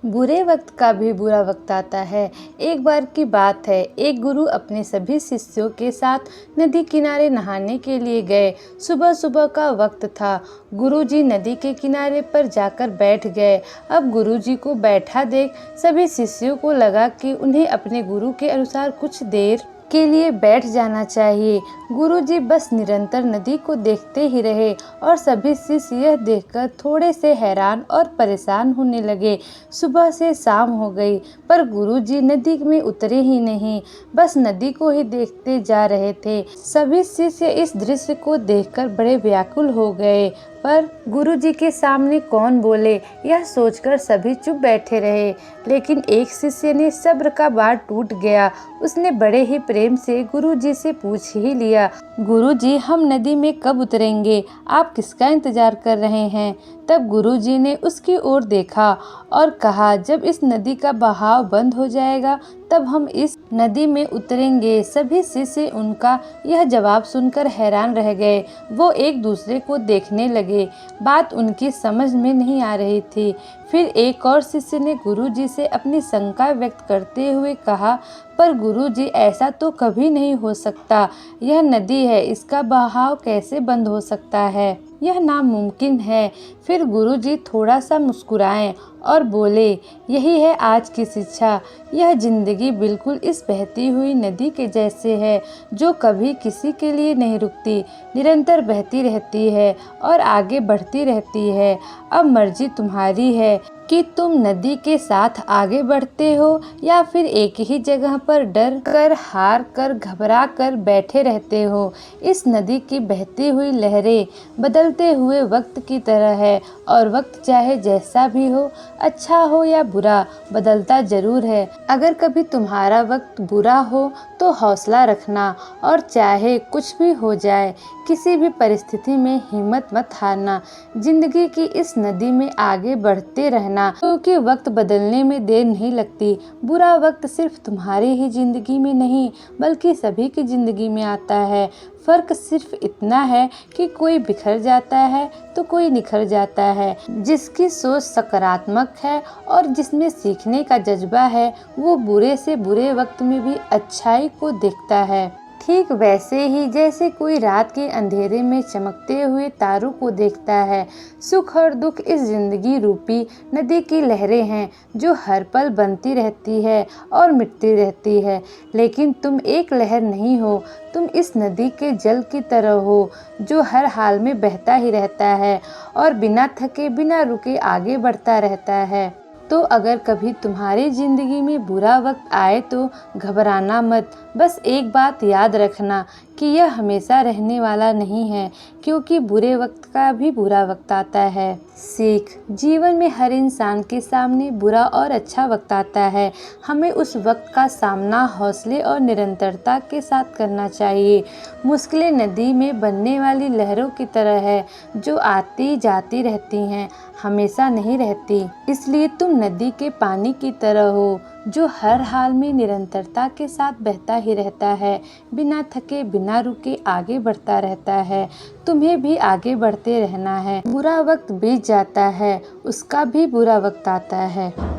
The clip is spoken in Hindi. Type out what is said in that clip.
बुरे वक्त का भी बुरा वक्त आता है। एक बार की बात है, एक गुरु अपने सभी शिष्यों के साथ नदी किनारे नहाने के लिए गए। सुबह सुबह का वक्त था। गुरुजी नदी के किनारे पर जाकर बैठ गए। अब गुरुजी को बैठा देख सभी शिष्यों को लगा कि उन्हें अपने गुरु के अनुसार कुछ देर के लिए बैठ जाना चाहिए। गुरुजी बस निरंतर नदी को देखते ही रहे और सभी शिष्य यह देखकर थोड़े से हैरान और परेशान होने लगे। सुबह से शाम हो गई पर गुरुजी नदी में उतरे ही नहीं, बस नदी को ही देखते जा रहे थे। सभी शिष्य इस दृश्य को देखकर बड़े व्याकुल हो गए, पर गुरुजी के सामने कौन बोले, यह सोचकर सभी चुप बैठे रहे। लेकिन एक शिष्य ने सब्र का बांध टूट गया। उसने बड़े ही प्रेम से गुरुजी से पूछ ही लिया, गुरुजी, हम नदी में कब उतरेंगे? आप किसका इंतजार कर रहे हैं? तब गुरुजी ने उसकी ओर देखा और कहा, जब इस नदी का बहाव बंद हो जाएगा तब हम इस नदी में उतरेंगे। सभी शिष्य उनका यह जवाब सुनकर हैरान रह गए। वो एक दूसरे को देखने लगे। बात उनकी समझ में नहीं आ रही थी। फिर एक और शिष्य ने गुरुजी से अपनी शंका व्यक्त करते हुए कहा, पर गुरुजी, ऐसा तो कभी नहीं हो सकता। यह नदी है, इसका बहाव कैसे बंद हो सकता है? यह नामुमकिन है। फिर गुरुजी थोड़ा सा मुस्कुराए और बोले, यही है आज की शिक्षा। यह जिंदगी बिल्कुल इस बहती हुई नदी के जैसे है, जो कभी किसी के लिए नहीं रुकती, निरंतर बहती रहती है और आगे बढ़ती रहती है। अब मर्जी तुम्हारी है कि तुम नदी के साथ आगे बढ़ते हो या फिर एक ही जगह पर डर कर, हार कर, घबरा कर बैठे रहते हो। इस नदी की बहती हुई लहरें बदलते हुए वक्त की तरह है और वक्त चाहे जैसा भी हो, अच्छा हो या बुरा, बदलता जरूर है। अगर कभी तुम्हारा वक्त बुरा हो तो हौसला रखना और चाहे कुछ भी हो जाए, किसी भी परिस्थिति में हिम्मत मत हारना। जिंदगी की इस नदी में आगे बढ़ते रहना, क्योंकि वक्त बदलने में देर नहीं लगती। बुरा वक्त सिर्फ तुम्हारी ही जिंदगी में नहीं बल्कि सभी की जिंदगी में आता है। फर्क सिर्फ इतना है कि कोई बिखर जाता है तो कोई निखर जाता है। जिसकी सोच सकारात्मक है और जिसमें सीखने का जज्बा है, वो बुरे से बुरे वक्त में भी अच्छाई को देखता है। ठीक वैसे ही जैसे कोई रात के अंधेरे में चमकते हुए तारों को देखता है। सुख और दुख इस जिंदगी रूपी नदी की लहरें हैं, जो हर पल बनती रहती है और मिटती रहती है। लेकिन तुम एक लहर नहीं हो, तुम इस नदी के जल की तरह हो, जो हर हाल में बहता ही रहता है और बिना थके बिना रुके आगे बढ़ता रहता है। तो अगर कभी तुम्हारी जिंदगी में बुरा वक्त आए तो घबराना मत। बस एक बात याद रखना कि यह हमेशा रहने वाला नहीं है, क्योंकि बुरे वक्त का भी बुरा वक्त आता है। सीख, जीवन में हर इंसान के सामने बुरा और अच्छा वक्त आता है। हमें उस वक्त का सामना हौसले और निरंतरता के साथ करना चाहिए। मुश्किलें नदी में बनने वाली लहरों की तरह है, जो आती जाती रहती हैं, हमेशा नहीं रहती। इसलिए तुम नदी के पानी की तरह हो, जो हर हाल में निरंतरता के साथ बहता ही रहता है, बिना थके बिना रुके आगे बढ़ता रहता है। तुम्हें भी आगे बढ़ते रहना है। बुरा वक्त बीत जाता है, उसका भी बुरा वक्त आता है।